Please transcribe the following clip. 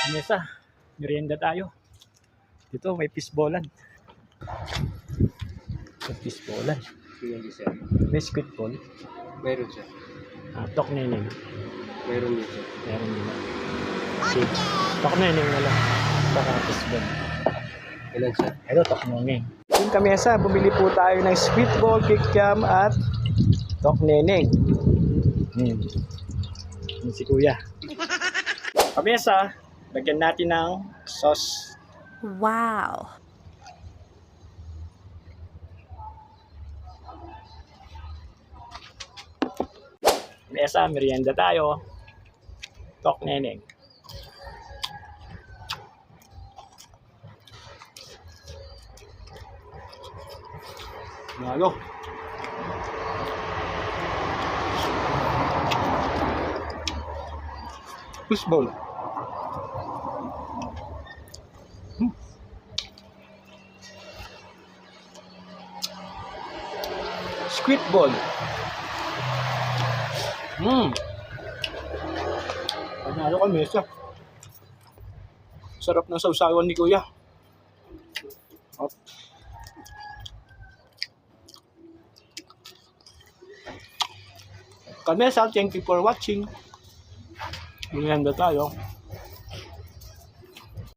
Mesa, merienda tayo. Dito may fishballan. May fishballan. Hindi sir. May squid ball. Meron sir. Tok neneng. Meron din sir. Meron din. Sige. Tok neneng na lang. Saka fishball. Ilan sir? Ito, tok neneng. Yung kamesa, bumili po tayo ng squid ball, kikiam at tok neneng. Yun si kuya. Kamesa, lagyan natin ng sauce. Wow. Mesa, merienda tayo. Tok neneng. Lalo. Fishball. Squid ball. Panalo ka, Mesa. Sarap ng sausawan ni kuya. Op. Kamesa, thank you for watching. Merienda tayo.